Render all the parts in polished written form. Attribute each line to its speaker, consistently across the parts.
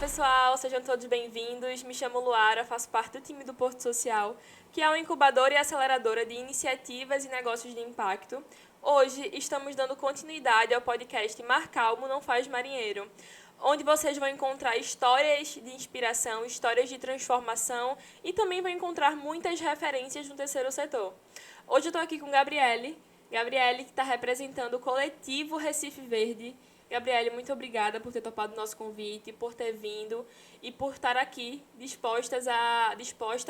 Speaker 1: pessoal, sejam todos bem-vindos. Me chamo Luara, faço parte do time do Porto Social, que é uma incubadora e aceleradora de iniciativas e negócios de impacto. Hoje estamos dando continuidade ao podcast Mar Calmo Não Faz Marinheiro, onde vocês vão encontrar histórias de inspiração, histórias de transformação e também vão encontrar muitas referências no terceiro setor. Hoje eu estou aqui com Gabriele, que está representando o coletivo Recife Verde. Gabriele, muito obrigada por ter topado o nosso convite, por ter vindo e por estar aqui disposta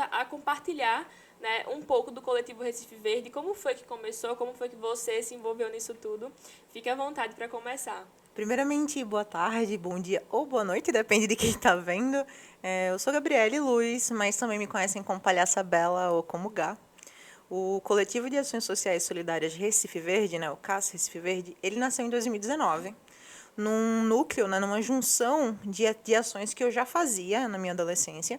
Speaker 1: a compartilhar, né, um pouco do coletivo Recife Verde, como foi que começou, como foi que você se envolveu nisso tudo. Fique à vontade para começar.
Speaker 2: Primeiramente, boa tarde, bom dia ou boa noite, depende de quem está vendo. Eu sou Gabriele Luz, mas também me conhecem como Palhaça Bela ou como Gá. O Coletivo de Ações Sociais Solidárias Recife Verde, né, o CAS Recife Verde, ele nasceu em 2019, num núcleo, né, numa junção de ações que eu já fazia na minha adolescência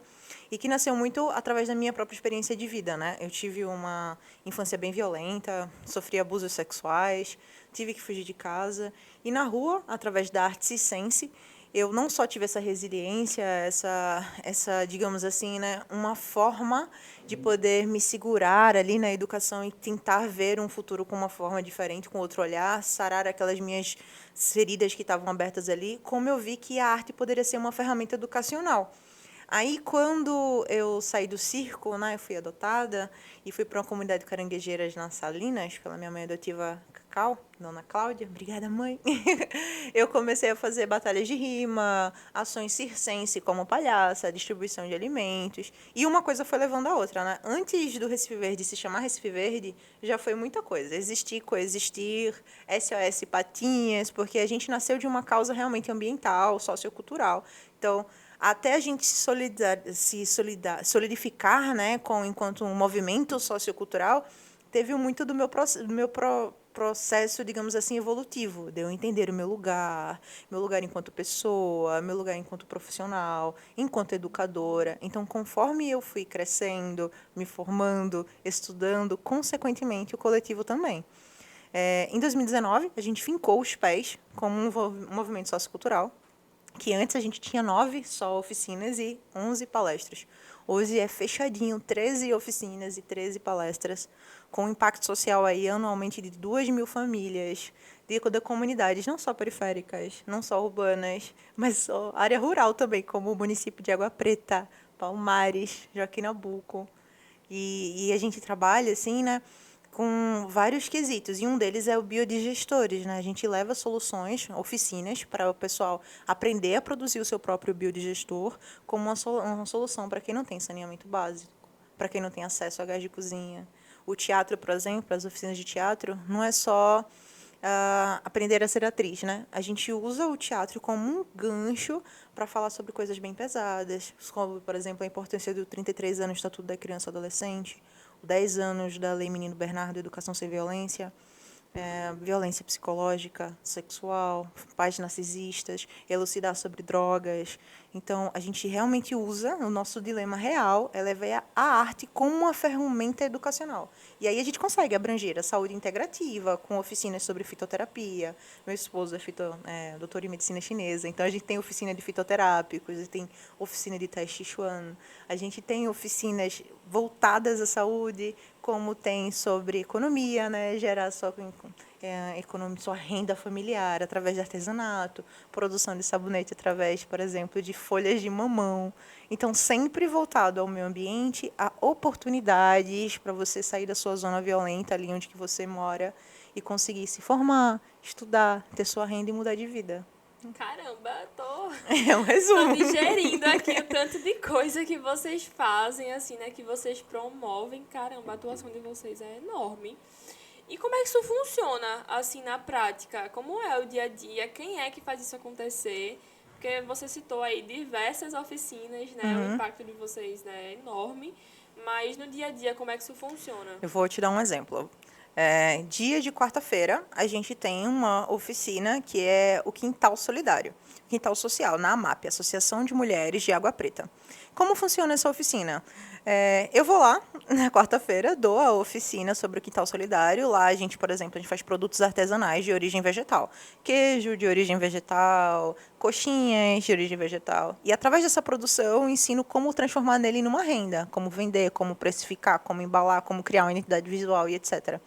Speaker 2: e que nasceu muito através da minha própria experiência de vida, né? Eu tive uma infância bem violenta, sofri abusos sexuais, tive que fugir de casa e na rua, através da arte circense, eu não só tive essa resiliência, digamos assim, né, uma forma de poder me segurar ali na educação e tentar ver um futuro com uma forma diferente, com outro olhar, sarar aquelas minhas feridas que estavam abertas ali, como eu vi que a arte poderia ser uma ferramenta educacional. Aí, quando eu saí do circo, né, eu fui adotada e fui para uma comunidade de caranguejeiras nas Salinas, pela minha mãe adotiva Cacau, Dona Cláudia, obrigada, mãe. Eu comecei a fazer batalhas de rima, ações circense como palhaça, distribuição de alimentos, e uma coisa foi levando a outra, né? Antes do Recife Verde se chamar Recife Verde, já foi muita coisa. Existir, coexistir, SOS Patinhas, porque a gente nasceu de uma causa realmente ambiental, sociocultural. Então, até a gente solidificar, né, enquanto um movimento sociocultural, teve muito do processo, digamos assim, evolutivo, de eu entender o meu lugar enquanto pessoa, meu lugar enquanto profissional, enquanto educadora. Então, conforme eu fui crescendo, me formando, estudando, consequentemente, o coletivo também. Em 2019, a gente fincou os pés como um movimento sociocultural, que antes a gente tinha 9 só oficinas e 11 palestras. Hoje é fechadinho, 13 oficinas e 13 palestras, com impacto social aí anualmente de 2.000 famílias, de comunidades, não só periféricas, não só urbanas, mas só área rural também, como o município de Água Preta, Palmares, Joaquim Nabuco. E a gente trabalha, assim, né, com vários quesitos, e um deles é o biodigestores, né? A gente leva soluções, oficinas, para o pessoal aprender a produzir o seu próprio biodigestor como uma solução para quem não tem saneamento básico, para quem não tem acesso a gás de cozinha. O teatro, por exemplo, as oficinas de teatro, não é só aprender a ser atriz, né? A gente usa o teatro como um gancho para falar sobre coisas bem pesadas, como, por exemplo, a importância do 33 anos do Estatuto da Criança e do Adolescente, 10 anos da Lei Menino Bernardo, Educação Sem Violência, violência psicológica, sexual, pais narcisistas, elucidar sobre drogas. Então, a gente realmente usa, o nosso dilema real é levar a arte como uma ferramenta educacional. E aí a gente consegue abranger a saúde integrativa, com oficinas sobre fitoterapia. Meu esposo é doutor em medicina chinesa, então a gente tem oficina de fitoterápicos, a gente tem oficina de Tai Chi Chuan, a gente tem oficinas voltadas à saúde, como tem sobre economia, né, gerar sua renda familiar através de artesanato, produção de sabonete através, por exemplo, de folhas de mamão. Então, sempre voltado ao meio ambiente, a oportunidades para você sair da sua zona violenta, ali onde que você mora, e conseguir se formar, estudar, ter sua renda e mudar de vida.
Speaker 1: Caramba, tô,
Speaker 2: É um
Speaker 1: tô
Speaker 2: resumo.
Speaker 1: digerindo aqui o tanto de coisa que vocês fazem, assim, né? Que vocês promovem. Caramba, a atuação de vocês é enorme. E como é que isso funciona, assim, na prática? Como é o dia a dia? Quem é que faz isso acontecer? Porque você citou aí diversas oficinas, né? O impacto de vocês, né, é enorme. Mas no dia a dia, como é que isso funciona?
Speaker 2: Eu vou te dar um exemplo. Dia de quarta-feira, a gente tem uma oficina que é o Quintal Solidário. Quintal Social, na AMAP, Associação de Mulheres de Água Preta. Como funciona essa oficina? Eu vou lá, na quarta-feira, dou a oficina sobre o Quintal Solidário. Lá a gente, por exemplo, a gente faz produtos artesanais de origem vegetal. Queijo de origem vegetal, coxinhas de origem vegetal. E através dessa produção eu ensino como transformar nele numa renda, como vender, como precificar, como embalar, como criar uma identidade visual e etc.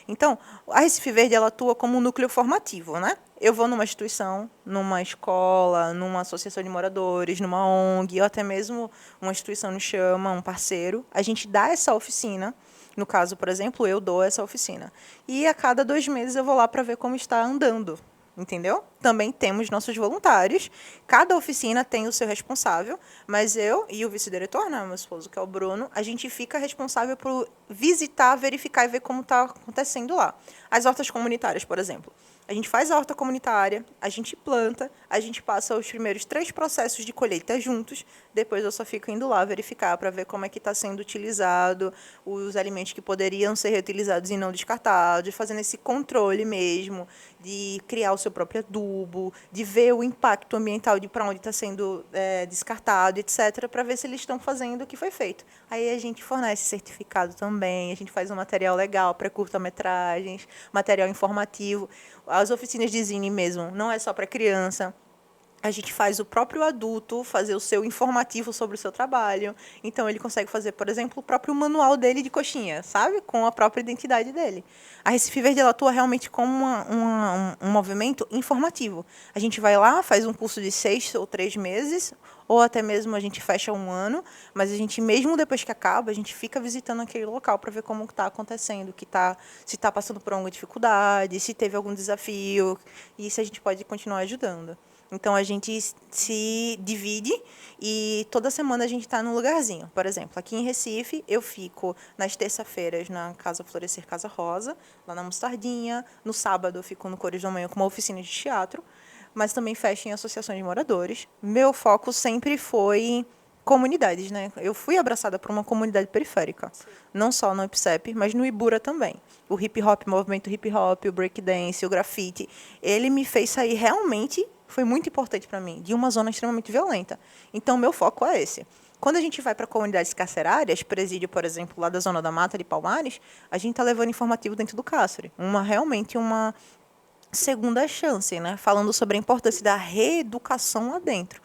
Speaker 2: Então, a Recife Verde ela atua como um núcleo formativo, né? Eu vou numa instituição, numa escola, numa associação de moradores, numa ONG, ou até mesmo uma instituição nos chama, um parceiro. A gente dá essa oficina. No caso, por exemplo, eu dou essa oficina. E a cada 2 meses eu vou lá para ver como está andando. Entendeu? Também temos nossos voluntários. Cada oficina tem o seu responsável, mas eu e o vice-diretor, né, meu esposo, que é o Bruno, a gente fica responsável por visitar, verificar e ver como está acontecendo lá. As hortas comunitárias, por exemplo. A gente faz a horta comunitária, a gente planta, a gente passa os primeiros 3 processos de colheita juntos, depois eu só fico indo lá verificar para ver como é que está sendo utilizado, os alimentos que poderiam ser reutilizados e não descartados, fazendo esse controle mesmo, de criar o seu próprio adubo, de ver o impacto ambiental de para onde está sendo descartado, etc., para ver se eles estão fazendo o que foi feito. Aí a gente fornece certificado também, a gente faz um material legal para curta-metragens, material informativo. As oficinas de zine mesmo, não é só para criança. A gente faz o próprio adulto fazer o seu informativo sobre o seu trabalho. Então, ele consegue fazer, por exemplo, o próprio manual dele de coxinha, sabe? Com a própria identidade dele. A Recife Verde ela atua realmente como um movimento informativo. A gente vai lá, faz um curso de 6 ou 3 meses, ou até mesmo a gente fecha 1 ano, mas a gente, mesmo depois que acaba, a gente fica visitando aquele local para ver como está acontecendo, se está passando por alguma dificuldade, se teve algum desafio, e se a gente pode continuar ajudando. Então, a gente se divide e toda semana a gente está num lugarzinho. Por exemplo, aqui em Recife, eu fico nas terça-feiras na Casa Florescer Casa Rosa, lá na Mostardinha. No sábado, eu fico no Cores da Manhã com uma oficina de teatro, mas também fecho em associações de moradores. Meu foco sempre foi comunidades, né? Eu fui abraçada por uma comunidade periférica, não só no IPSEP, mas no Ibura também. O hip hop, o movimento hip hop, o breakdance, o grafite, ele me fez sair realmente, foi muito importante para mim, de uma zona extremamente violenta. Então, meu foco é esse. Quando a gente vai para comunidades carcerárias, presídio, por exemplo, lá da Zona da Mata de Palmares, a gente está levando informativo dentro do cárcere. Realmente uma segunda chance, né? Falando sobre a importância da reeducação lá dentro.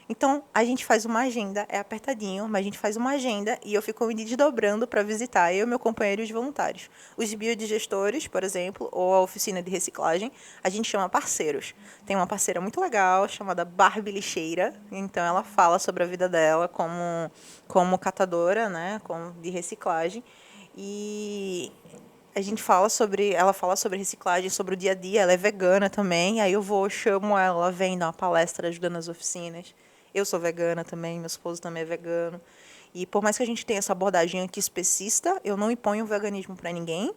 Speaker 2: Então, a gente faz uma agenda, é apertadinho, mas a gente faz uma agenda e eu fico me desdobrando para visitar, eu, meu companheiro e os voluntários. Os biodigestores, por exemplo, ou a oficina de reciclagem, a gente chama parceiros. Tem uma parceira muito legal chamada Barbie Lixeira, então ela fala sobre a vida dela como catadora, né, de reciclagem. E ela fala sobre reciclagem, sobre o dia a dia, ela é vegana também, aí eu vou, chamo ela, vem dar uma palestra ajudando nas oficinas. Eu sou vegana também, meu esposo também é vegano. E por mais que a gente tenha essa abordagem aqui especista, eu não imponho o veganismo para ninguém.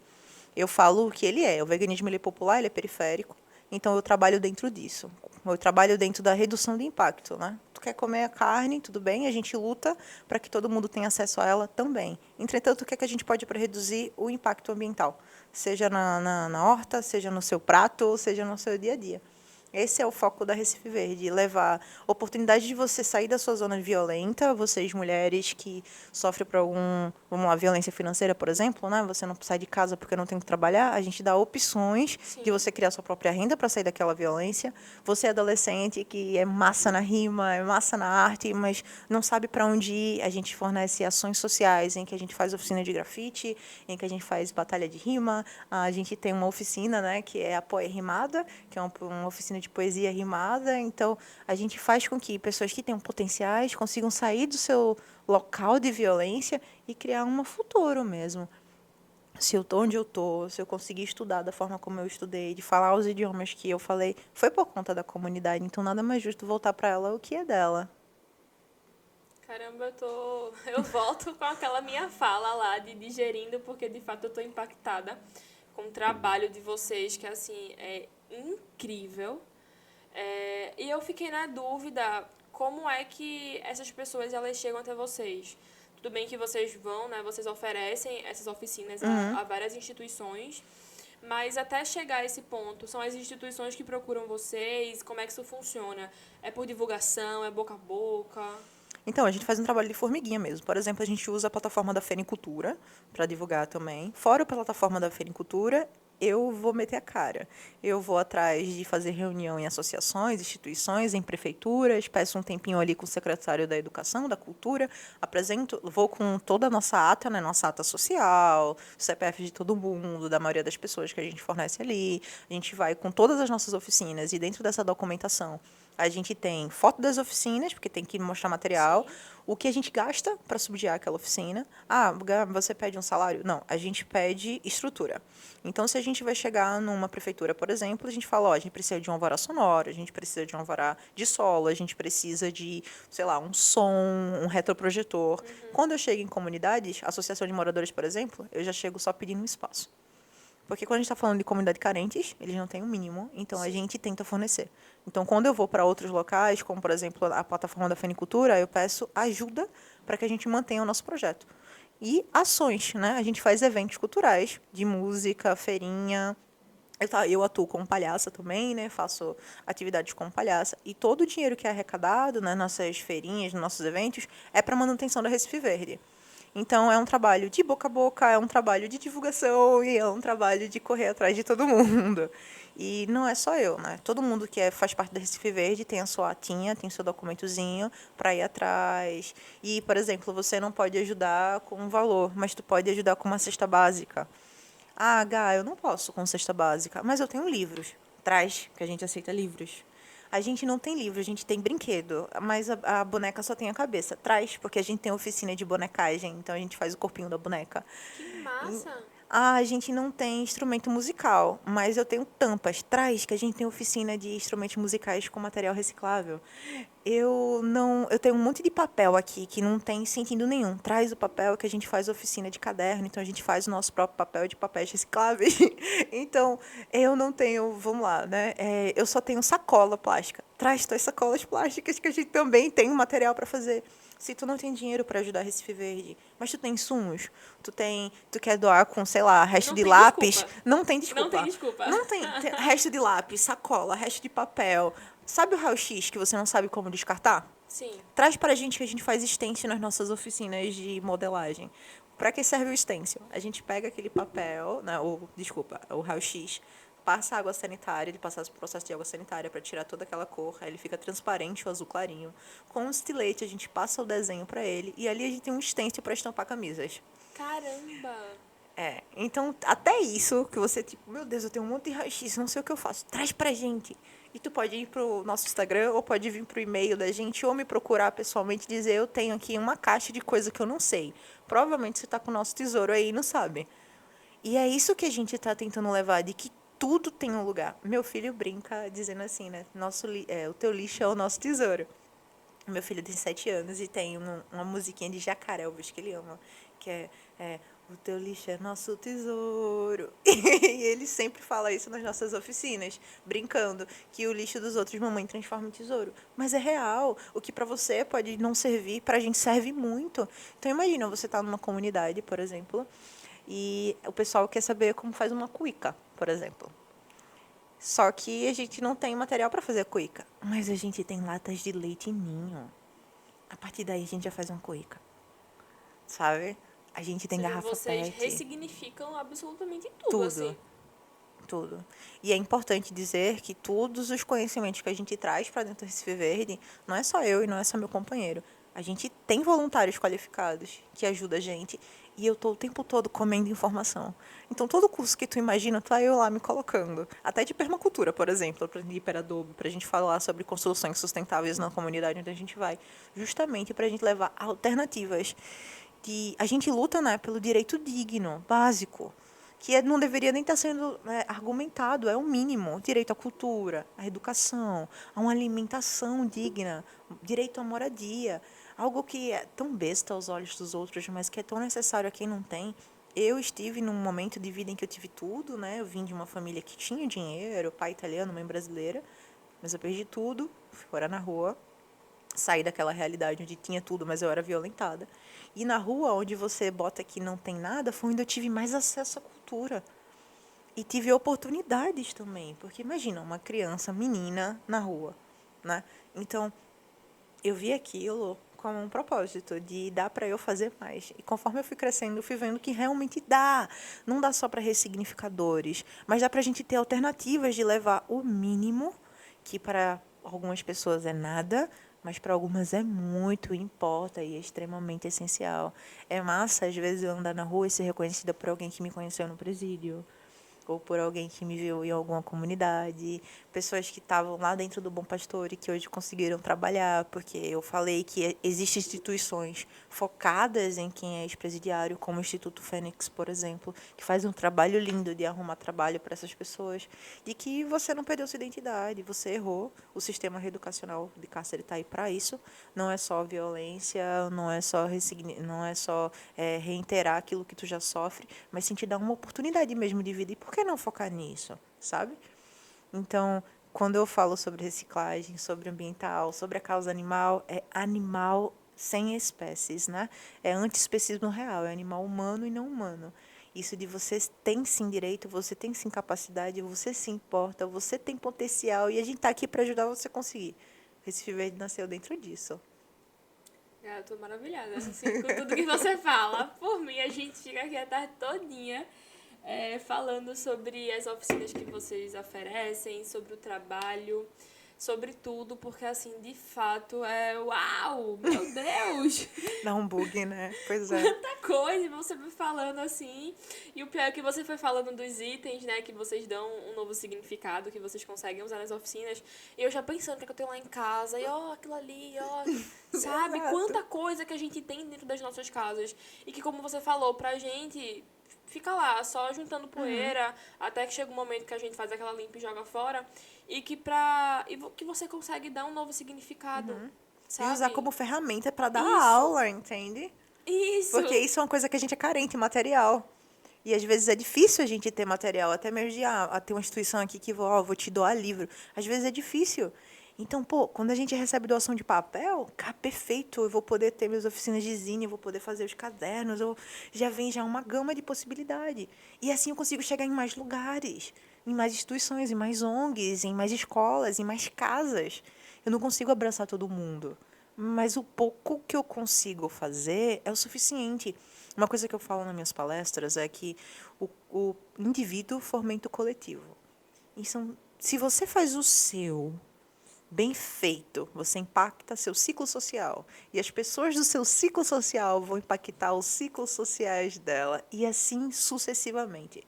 Speaker 2: Eu falo o que ele é. O veganismo ele é popular, ele é periférico. Então eu trabalho dentro disso. Eu trabalho dentro da redução de impacto, né? Tu quer comer a carne, tudo bem, a gente luta para que todo mundo tenha acesso a ela também. Entretanto, o que é que a gente pode para reduzir o impacto ambiental? Seja na horta, seja no seu prato, seja no seu dia a dia. Esse é o foco da Recife Verde, levar oportunidade de você sair da sua zona violenta, vocês mulheres que sofrem por vamos lá, violência financeira, por exemplo, né? Você não sai de casa porque não tem que trabalhar, a gente dá opções
Speaker 1: Sim.
Speaker 2: de você criar sua própria renda para sair daquela violência. Você é adolescente que é massa na rima, é massa na arte, mas não sabe para onde ir, a gente fornece ações sociais em que a gente faz oficina de grafite, em que a gente faz batalha de rima, a gente tem uma oficina, né, que é a Poe Rimada, que é uma oficina de poesia rimada. Então, a gente faz com que pessoas que tenham potenciais consigam sair do seu local de violência e criar um futuro mesmo. Se eu estou onde eu estou, se eu conseguir estudar da forma como eu estudei, de falar os idiomas que eu falei, foi por conta da comunidade. Então, nada mais justo voltar para ela o que é dela.
Speaker 1: Caramba, eu volto com aquela minha fala lá de digerindo, porque de fato eu tô impactada com o trabalho de vocês, que assim, é incrível. E eu fiquei na dúvida, como é que essas pessoas elas chegam até vocês? Tudo bem que vocês vão, né? Vocês oferecem essas oficinas a várias instituições, Mas até chegar a esse ponto, são as instituições que procuram vocês? Como é que isso funciona? É por divulgação? É boca a boca?
Speaker 2: Então, a gente faz um trabalho de formiguinha mesmo. Por exemplo, a gente usa a plataforma da Fenicultura para divulgar também. Fora a plataforma da Fenicultura, eu vou meter a cara. Eu vou atrás de fazer reunião em associações, instituições, em prefeituras, peço um tempinho ali com o secretário da Educação, da Cultura, apresento, vou com toda a nossa ata, né, nossa ata social, CPF de todo mundo, da maioria das pessoas que a gente fornece ali. A gente vai com todas as nossas oficinas e dentro dessa documentação a gente tem foto das oficinas, porque tem que mostrar material,
Speaker 1: Sim.
Speaker 2: o que a gente gasta para subsidiar aquela oficina. Ah, você pede um salário? Não, a gente pede estrutura. Então, se a gente vai chegar numa prefeitura, por exemplo, a gente fala, ó, a gente precisa de um alvará sonoro, a gente precisa de um alvará de solo, a gente precisa de, sei lá, um som, um retroprojetor. Quando eu chego em comunidades, associação de moradores, por exemplo, eu já chego só pedindo um espaço. Porque quando a gente está falando de comunidade carentes, eles não têm o mínimo, então a
Speaker 1: Sim.
Speaker 2: gente tenta fornecer. Então, quando eu vou para outros locais, como por exemplo a plataforma da Fenicultura, eu peço ajuda para que a gente mantenha o nosso projeto. E ações, né? A gente faz eventos culturais, de música, feirinha. Eu atuo como palhaça também, né? Faço atividades como palhaça. E todo o dinheiro que é arrecadado nas nossas feirinhas, nos nossos eventos, é para manutenção da Recife Verde. Então, é um trabalho de boca a boca, é um trabalho de divulgação e é um trabalho de correr atrás de todo mundo. E não é só eu, né? Todo mundo que faz parte da Recife Verde tem a sua atinha, tem o seu documentozinho para ir atrás. E, por exemplo, você não pode ajudar com um valor, mas tu pode ajudar com uma cesta básica. Ah, Gá, eu não posso com cesta básica, mas eu tenho livros. Traz, que a gente aceita livros. A gente não tem livro, a gente tem brinquedo, mas a boneca só tem a cabeça. Traz, porque a gente tem oficina de bonecagem, então a gente faz o corpinho da boneca.
Speaker 1: Que massa!
Speaker 2: Ah, a gente não tem instrumento musical, mas eu tenho tampas. Traz, que a gente tem oficina de instrumentos musicais com material reciclável. Eu não, eu tenho um monte de papel aqui que não tem sentido nenhum. Traz o papel que a gente faz oficina de caderno, então a gente faz o nosso próprio papel de papéis recicláveis. Então, eu não tenho, vamos lá, né? Eu só tenho sacola plástica. Traz tuas sacolas plásticas que a gente também tem um material para fazer. Se tu não tem dinheiro para ajudar Recife Verde, mas tu tem insumos, tu quer doar com, sei lá, resto
Speaker 1: Não
Speaker 2: de
Speaker 1: tem
Speaker 2: lápis,
Speaker 1: desculpa.
Speaker 2: não tem
Speaker 1: Não tem
Speaker 2: desculpa.
Speaker 1: desculpa.
Speaker 2: Não tem resto de lápis, sacola, resto de papel. Sabe o raio-x que você não sabe como descartar?
Speaker 1: Sim.
Speaker 2: Traz para a gente que a gente faz stencil nas nossas oficinas de modelagem. Para que serve o stencil? A gente pega aquele papel, né, o raio-x, passa água sanitária, ele passa o processo de água sanitária para tirar toda aquela cor, aí ele fica transparente, o azul clarinho. Com um estilete a gente passa o desenho para ele e ali a gente tem um stencil para estampar camisas.
Speaker 1: Caramba!
Speaker 2: Então até isso que você, tipo, meu Deus, eu tenho um monte de raio-x, não sei o que eu faço. Traz pra gente. E tu pode ir pro nosso Instagram, ou pode vir pro e-mail da gente, ou me procurar pessoalmente e dizer, eu tenho aqui uma caixa de coisa que eu não sei. Provavelmente você tá com o nosso tesouro aí e não sabe. E é isso que a gente tá tentando levar, de que tudo tem um lugar. Meu filho brinca dizendo assim, né? O teu lixo é o nosso tesouro. Meu filho tem 7 anos e tem uma musiquinha de Jacaré, eu vejo que ele ama, que é o teu lixo é nosso tesouro. E ele sempre fala isso nas nossas oficinas, brincando, que o lixo dos outros mamãe transforma em tesouro. Mas é real, o que para você pode não servir, pra gente serve muito. Então imagina, você tá numa comunidade, por exemplo, e o pessoal quer saber como faz uma cuíca, por exemplo. Só que a gente não tem material para fazer a cuíca. Mas a gente tem latas de leite ninho. A partir daí a gente já faz uma cuíca. Sabe? A gente
Speaker 1: Ou
Speaker 2: tem
Speaker 1: seja,
Speaker 2: garrafa
Speaker 1: vocês
Speaker 2: PET.
Speaker 1: ressignificam absolutamente tudo,
Speaker 2: Tudo.
Speaker 1: assim.
Speaker 2: Tudo. E é importante dizer que todos os conhecimentos que a gente traz para dentro do Recife Verde, não é só eu e não é só meu companheiro. A gente tem voluntários qualificados que ajudam a gente e eu tô o tempo todo comendo informação. Então, todo curso que tu imagina, tá eu lá me colocando. Até de permacultura, por exemplo, para hiperadobo, para a gente falar sobre construções sustentáveis na comunidade onde a gente vai. Justamente para a gente levar alternativas. A gente luta, né, pelo direito digno, básico que não deveria nem estar sendo argumentado, é o mínimo. Direito à cultura, à educação, a uma alimentação digna, direito à moradia. Algo que é tão besta aos olhos dos outros, mas que é tão necessário a quem não tem. Eu estive num momento de vida em que eu tive tudo, né? Eu vim de uma família que tinha dinheiro, pai italiano, mãe brasileira, mas eu perdi tudo, fui morar na rua, saí daquela realidade onde tinha tudo, mas eu era violentada. E na rua, onde você bota que não tem nada, foi onde eu tive mais acesso à cultura. E tive oportunidades também, porque imagina, uma criança, menina, na rua, né? Então, eu vi aquilo como um propósito de dar para eu fazer mais. E conforme eu fui crescendo, eu fui vendo que realmente dá. Não dá só para ressignificadores, mas dá para a gente ter alternativas de levar o mínimo, que para algumas pessoas é nada, mas para algumas é muito, importa e é extremamente essencial. É massa, às vezes, eu andar na rua e ser reconhecida por alguém que me conheceu no presídio, ou por alguém que me viu em alguma comunidade, pessoas que estavam lá dentro do Bom Pastor e que hoje conseguiram trabalhar, porque eu falei que existem instituições focadas em quem é ex-presidiário, como o Instituto Fênix, por exemplo, que faz um trabalho lindo de arrumar trabalho para essas pessoas, e que você não perdeu sua identidade, você errou, o sistema reeducacional de cárcere está aí para isso, não é só violência, não é só reiterar aquilo que tu já sofre, mas sim te dar uma oportunidade mesmo de vida. E por que não focar nisso, sabe? Então, quando eu falo sobre reciclagem, sobre ambiental, sobre a causa animal, é animal sem espécies, né? É antiespecismo real, é animal humano e não humano. Isso de você tem sim direito, você tem sim capacidade, você se importa, você tem potencial e a gente está aqui para ajudar você a conseguir. Recife Verde nasceu dentro disso.
Speaker 1: Eu tô maravilhada, assim, com tudo que você fala. Por mim, a gente fica aqui a tarde todinha falando sobre as oficinas que vocês oferecem, sobre o trabalho, sobre tudo, porque, assim, de fato, uau, meu Deus!
Speaker 2: Dá um bug, né? Pois é.
Speaker 1: Quanta coisa, e você foi falando assim. E o pior é que você foi falando dos itens, né? Que vocês dão um novo significado, que vocês conseguem usar nas oficinas. E eu já pensando o que é que eu tenho lá em casa. E ó, aquilo ali, ó. Sabe?
Speaker 2: Exato.
Speaker 1: Quanta coisa que a gente tem dentro das nossas casas. E que, como você falou, pra gente fica lá, só juntando poeira, até que chega um momento que a gente faz aquela limpa e joga fora. E que você consegue dar um novo significado.
Speaker 2: E usar
Speaker 1: Sabe?
Speaker 2: como ferramenta para dar
Speaker 1: Isso.
Speaker 2: aula, entende? Porque
Speaker 1: Isso.
Speaker 2: isso é uma coisa que a gente é carente, material. E às vezes é difícil a gente ter material, até mesmo de ter uma instituição aqui que vou te doar livro. Às vezes é difícil. Então, pô, quando a gente recebe doação de papel, cara, perfeito, eu vou poder ter minhas oficinas de zine, eu vou poder fazer os cadernos, já vem já uma gama de possibilidade. E assim eu consigo chegar em mais lugares, em mais instituições, em mais ONGs, em mais escolas, em mais casas. Eu não consigo abraçar todo mundo, mas o pouco que eu consigo fazer é o suficiente. Uma coisa que eu falo nas minhas palestras é que o indivíduo fomenta o coletivo. Então, se você faz o seu bem feito, você impacta seu ciclo social. E as pessoas do seu ciclo social vão impactar os ciclos sociais dela. E assim sucessivamente.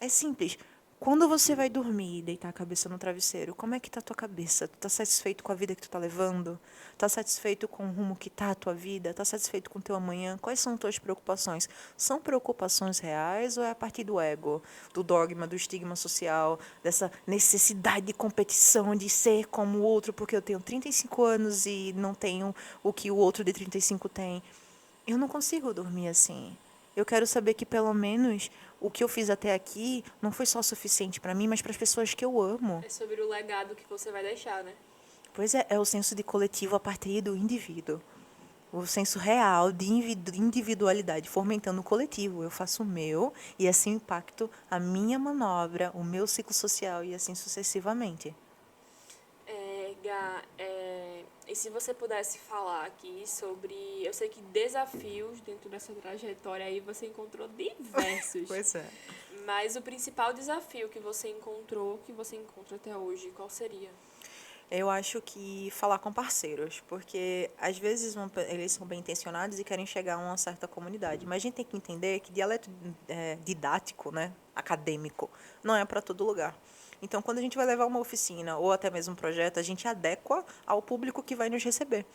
Speaker 2: É simples. Quando você vai dormir e deitar a cabeça no travesseiro, como é que tá a tua cabeça? Tu tá satisfeito com a vida que tu tá levando? Tá satisfeito com o rumo que tá a tua vida? Tá satisfeito com o teu amanhã? Quais são tuas preocupações? São preocupações reais ou é a partir do ego, do dogma, do estigma social, dessa necessidade de competição, de ser como o outro, porque eu tenho 35 anos e não tenho o que o outro de 35 tem? Eu não consigo dormir assim. Eu quero saber que pelo menos o que eu fiz até aqui não foi só suficiente para mim, mas para as pessoas que eu amo.
Speaker 1: É sobre o legado que você vai deixar, né?
Speaker 2: Pois é o senso de coletivo a partir do indivíduo. O senso real de individualidade, fomentando o coletivo. Eu faço o meu e assim impacto a minha manobra, o meu ciclo social e assim sucessivamente.
Speaker 1: Gá, e se você pudesse falar aqui sobre... Eu sei que desafios dentro dessa trajetória aí você encontrou diversos.
Speaker 2: Pois é.
Speaker 1: Mas o principal desafio que você encontrou, que você encontra até hoje, qual seria?
Speaker 2: Eu acho que falar com parceiros, porque às vezes eles são bem intencionados e querem chegar a uma certa comunidade, mas a gente tem que entender que dialeto didático, né, acadêmico, não é para todo lugar. Então, quando a gente vai levar uma oficina ou até mesmo um projeto, a gente adequa ao público que vai nos receber.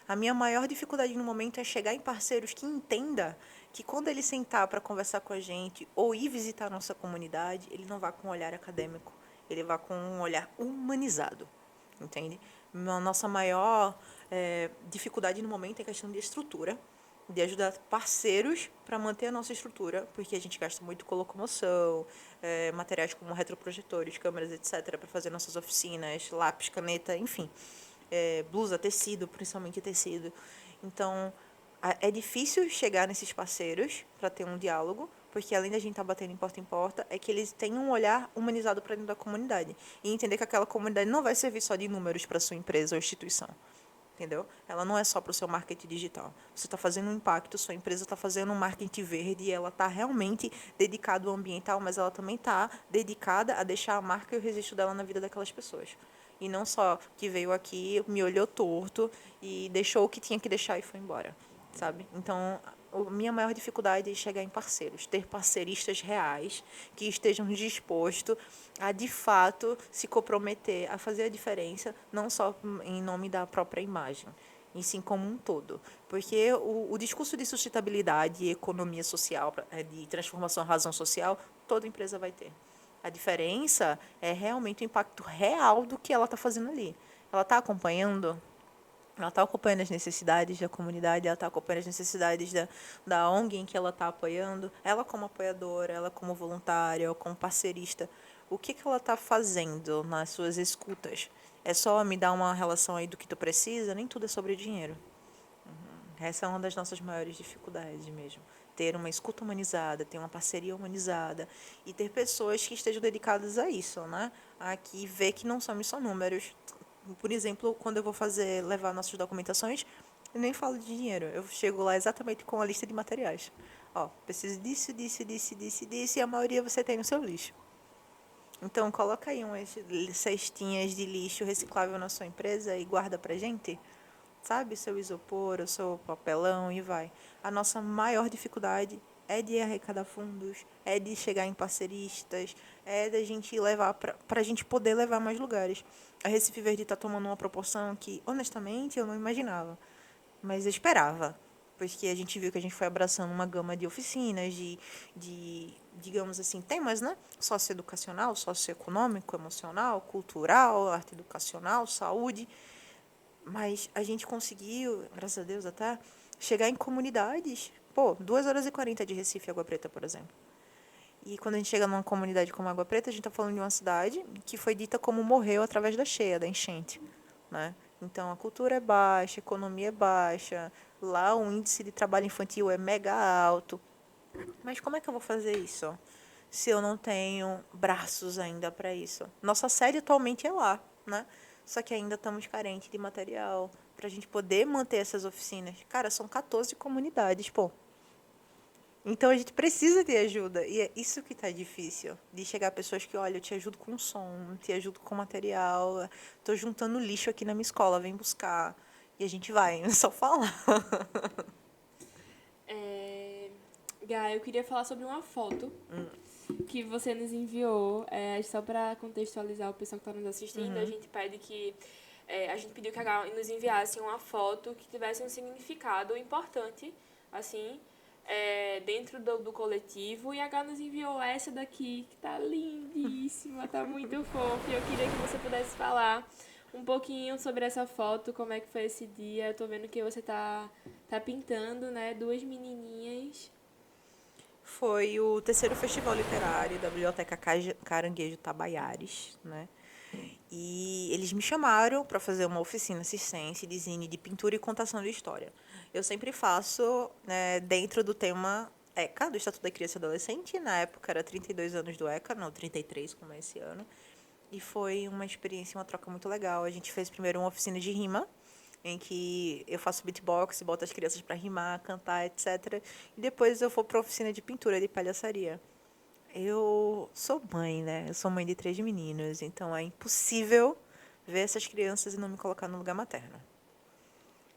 Speaker 2: A minha maior dificuldade no momento é chegar em parceiros que entenda que quando ele sentar para conversar com a gente ou ir visitar a nossa comunidade, ele não vá com um olhar acadêmico, ele vá com um olhar humanizado. Entende? A nossa maior dificuldade no momento é a questão de estrutura, de ajudar parceiros para manter a nossa estrutura, porque a gente gasta muito com locomoção, materiais como retroprojetores, câmeras, etc., para fazer nossas oficinas, lápis, caneta, enfim, blusa, tecido, principalmente tecido. Então, é difícil chegar nesses parceiros para ter um diálogo, porque além da gente estar batendo em porta, é que eles tenham um olhar humanizado para dentro da comunidade. E entender que aquela comunidade não vai servir só de números para sua empresa ou instituição. Entendeu? Ela não é só para o seu marketing digital. Você está fazendo um impacto, sua empresa está fazendo um marketing verde e ela está realmente dedicada ao ambiental, mas ela também está dedicada a deixar a marca e o registro dela na vida daquelas pessoas. E não só que veio aqui, me olhou torto e deixou o que tinha que deixar e foi embora, sabe? Então, a minha maior dificuldade é chegar em parceiros, ter parceiristas reais que estejam dispostos a, de fato, se comprometer a fazer a diferença, não só em nome da própria imagem, e sim como um todo. Porque o discurso de sustentabilidade e economia social, de transformação à razão social, toda empresa vai ter. A diferença é realmente o impacto real do que ela está fazendo ali. Ela está acompanhando? Ela está acompanhando as necessidades da comunidade, ela está acompanhando as necessidades da ONG em que ela está apoiando, ela como apoiadora, ela como voluntária, ou como parceirista. O que, que ela está fazendo nas suas escutas? É só me dar uma relação aí do que tu precisa? Nem tudo é sobre dinheiro. Essa é uma das nossas maiores dificuldades mesmo. Ter uma escuta humanizada, ter uma parceria humanizada e ter pessoas que estejam dedicadas a isso, né? A que vê que não somos só números. Por exemplo, quando eu vou levar nossas documentações, eu nem falo de dinheiro. Eu chego lá exatamente com a lista de materiais. Ó, preciso disso, disso, disso, disso, disso, e a maioria você tem no seu lixo. Então, coloca aí umas cestinhas de lixo reciclável na sua empresa e guarda pra gente, sabe? O seu isopor, o seu papelão e vai. A nossa maior dificuldade é de arrecadar fundos, é de chegar em parceiristas, é da gente levar para a gente poder levar mais lugares. A Recife Verde está tomando uma proporção que, honestamente, eu não imaginava, mas eu esperava. Porque a gente viu que a gente foi abraçando uma gama de oficinas, digamos assim, temas, né? Socioeducacional, socioeconômico, emocional, cultural, arte educacional, saúde. Mas a gente conseguiu, graças a Deus até, chegar em comunidades. Pô, 2 horas e 40 de Recife, Água Preta, por exemplo. E quando a gente chega numa comunidade como Água Preta, a gente está falando de uma cidade que foi dita como morreu através da cheia, da enchente, né? Então, a cultura é baixa, a economia é baixa, lá o índice de trabalho infantil é mega alto. Mas como é que eu vou fazer isso se eu não tenho braços ainda para isso? Nossa sede atualmente é lá, né? Só que ainda estamos carentes de material para a gente poder manter essas oficinas. Cara, são 14 comunidades, pô. Então a gente precisa de ajuda. E é isso que tá difícil. De chegar pessoas que, olha, eu te ajudo com som, te ajudo com material, tô juntando lixo aqui na minha escola, vem buscar. E a gente vai, é só falar.
Speaker 1: Gá, eu queria falar sobre uma foto que você nos enviou. Só para contextualizar o pessoal que está nos assistindo, a gente pede que a gente pediu que a Gá nos enviasse uma foto que tivesse um significado importante, assim, dentro do coletivo. E a Gá nos enviou essa daqui, que tá lindíssima, tá muito fofa. E eu queria que você pudesse falar um pouquinho sobre essa foto, como é que foi esse dia. Eu tô vendo que você tá pintando, né, duas menininhas.
Speaker 2: Foi o terceiro festival literário da Biblioteca Caranguejo Tabaiares, né? E eles me chamaram para fazer uma oficina assistência, design de pintura e contação de história. Eu sempre faço, né, dentro do tema ECA, do Estatuto da Criança e Adolescente. Na época era 32 anos do ECA, não 33 como é esse ano. E foi uma experiência, uma troca muito legal. A gente fez primeiro uma oficina de rima, em que eu faço beatbox, boto as crianças para rimar, cantar, etc. E depois eu vou para a oficina de pintura, de palhaçaria. Eu sou mãe, né? Eu sou mãe de 3 meninos, então é impossível ver essas crianças e não me colocar no lugar materno.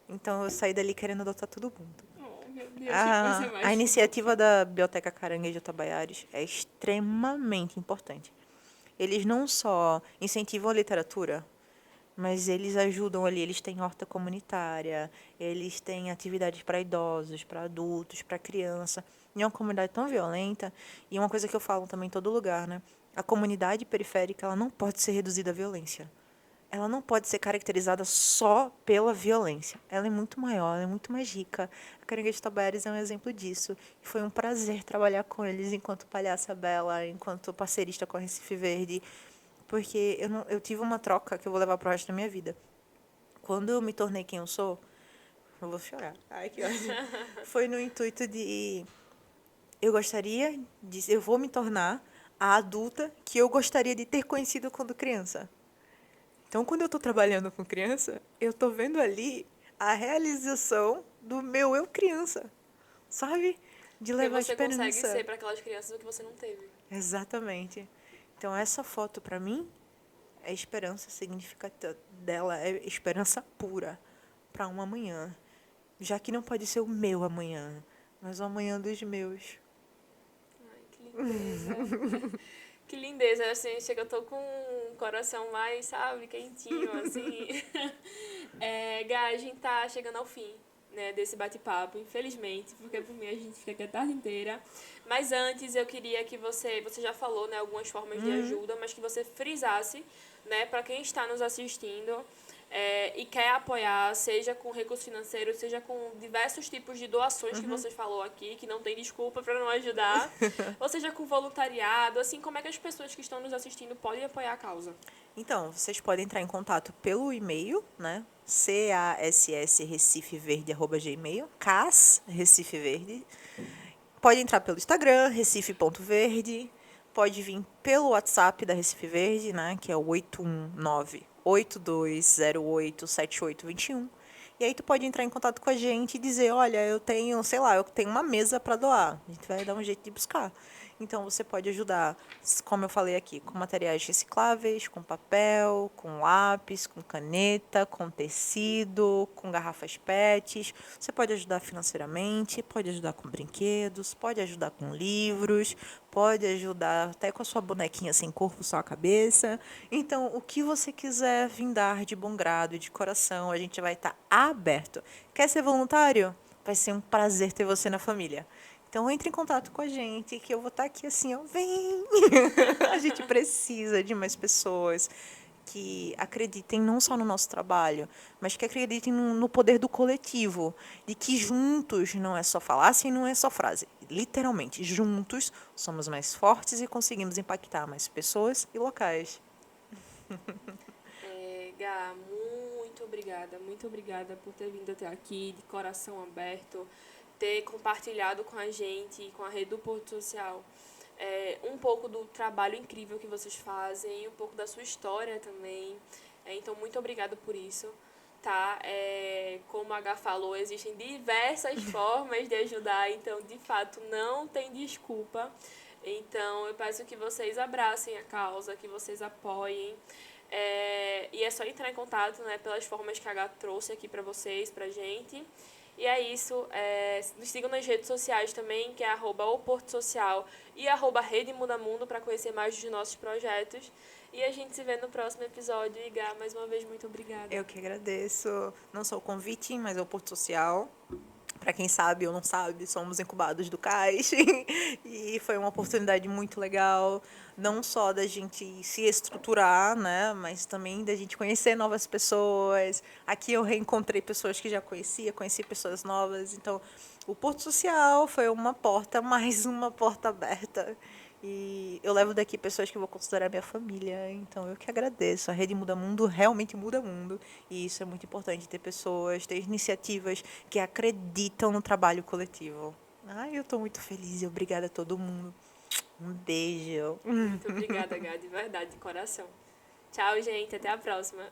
Speaker 2: Então eu saí dali querendo adotar todo mundo.
Speaker 1: Oh, meu Deus, que coisa
Speaker 2: A
Speaker 1: mais
Speaker 2: iniciativa
Speaker 1: fofa.
Speaker 2: da Biblioteca Caranguejo Tabaiares é extremamente importante. Eles não só incentivam a literatura, mas eles ajudam ali, eles têm horta comunitária, eles têm atividades para idosos, para adultos, para criança. E é uma comunidade tão violenta, e uma coisa que eu falo também em todo lugar, né? A comunidade periférica, ela não pode ser reduzida à violência. Ela não pode ser caracterizada só pela violência. Ela é muito maior, ela é muito mais rica. A Caranguejo Tabares é um exemplo disso. E foi um prazer trabalhar com eles enquanto palhaça bela, enquanto parceirista com a Recife Verde, porque eu tive uma troca que eu vou levar pro resto da minha vida. Quando eu me tornei quem eu sou, eu vou chorar. Ai, que ódio. Foi no intuito de eu vou me tornar a adulta que eu gostaria de ter conhecido quando criança. Então, quando eu estou trabalhando com criança, eu estou vendo ali a realização do meu eu criança, sabe? De
Speaker 1: Porque
Speaker 2: levar
Speaker 1: você consegue
Speaker 2: esperança.
Speaker 1: ser para aquelas crianças o que você não teve.
Speaker 2: Exatamente. Então, essa foto, para mim, é esperança significativa dela, é esperança pura para um amanhã. Já que não pode ser o meu amanhã, mas o amanhã dos meus.
Speaker 1: Ai, que lindeza. Que lindeza, assim, chega, eu tô com um coração mais, sabe, quentinho, assim. Gá, a gente tá chegando ao fim, né, desse bate-papo, infelizmente, porque por mim a gente fica aqui a tarde inteira. Mas antes eu queria que você já falou, né, algumas formas de ajuda, mas que você frisasse, né, para quem está nos assistindo, e quer apoiar, seja com recurso financeiro, seja com diversos tipos de doações que você falou aqui, que não tem desculpa para não ajudar, ou seja com voluntariado, assim, como é que as pessoas que estão nos assistindo podem apoiar a causa?
Speaker 2: Então, vocês podem entrar em contato pelo e-mail, né? cassrecifeverde@gmail, cas Recife Verde. Pode entrar pelo Instagram, recife.verde. Pode vir pelo WhatsApp da Recife Verde, né? Que é o 819-8208-7821. E aí tu pode entrar em contato com a gente e dizer, olha, eu tenho, sei lá, eu tenho uma mesa para doar. A gente vai dar um jeito de buscar. Então você pode ajudar, como eu falei aqui, com materiais recicláveis, com papel, com lápis, com caneta, com tecido, com garrafas PETs. Você pode ajudar financeiramente, pode ajudar com brinquedos, pode ajudar com livros, pode ajudar até com a sua bonequinha sem corpo, só a cabeça. Então, o que você quiser vindar de bom grado, de coração, a gente vai estar aberto. Quer ser voluntário? Vai ser um prazer ter você na família. Então, entre em contato com a gente, que eu vou estar aqui assim, ó, vem! A gente precisa de mais pessoas que acreditem não só no nosso trabalho, mas que acreditem no poder do coletivo, de que juntos não é só falácia e não é só frase. Literalmente, juntos somos mais fortes e conseguimos impactar mais pessoas e locais.
Speaker 1: Gá, muito obrigada por ter vindo até aqui, de coração aberto, ter compartilhado com a gente e com a rede do Porto Social um pouco do trabalho incrível que vocês fazem e um pouco da sua história também. Então, muito obrigada por isso. Tá? Como a Gá falou, existem diversas formas de ajudar, então, de fato, não tem desculpa. Então, eu peço que vocês abracem a causa, que vocês apoiem. E é só entrar em contato, né, pelas formas que a Gá trouxe aqui pra vocês, pra gente. E é isso. Nos sigam nas redes sociais também, que é @oportosocial e @Rede Muda Mundo, para conhecer mais dos nossos projetos. E a gente se vê no próximo episódio. E Gá, mais uma vez, muito obrigada.
Speaker 2: Eu que agradeço, não só o convite, mas o Porto Social. Para quem sabe ou não sabe, somos incubados do CAIS e foi uma oportunidade muito legal, não só da gente se estruturar, né, mas também da gente conhecer novas pessoas. Aqui eu reencontrei pessoas que já conhecia, conheci pessoas novas, então o Porto Social foi uma porta, mais uma porta aberta. E eu levo daqui pessoas que eu vou considerar minha família. Então eu que agradeço. A Rede Muda Mundo realmente muda mundo. E isso é muito importante, ter pessoas, ter iniciativas que acreditam no trabalho coletivo. Ai, eu estou muito feliz e obrigada a todo mundo. Um beijo.
Speaker 1: Muito obrigada, Gá, de verdade, de coração. Tchau, gente. Até a próxima.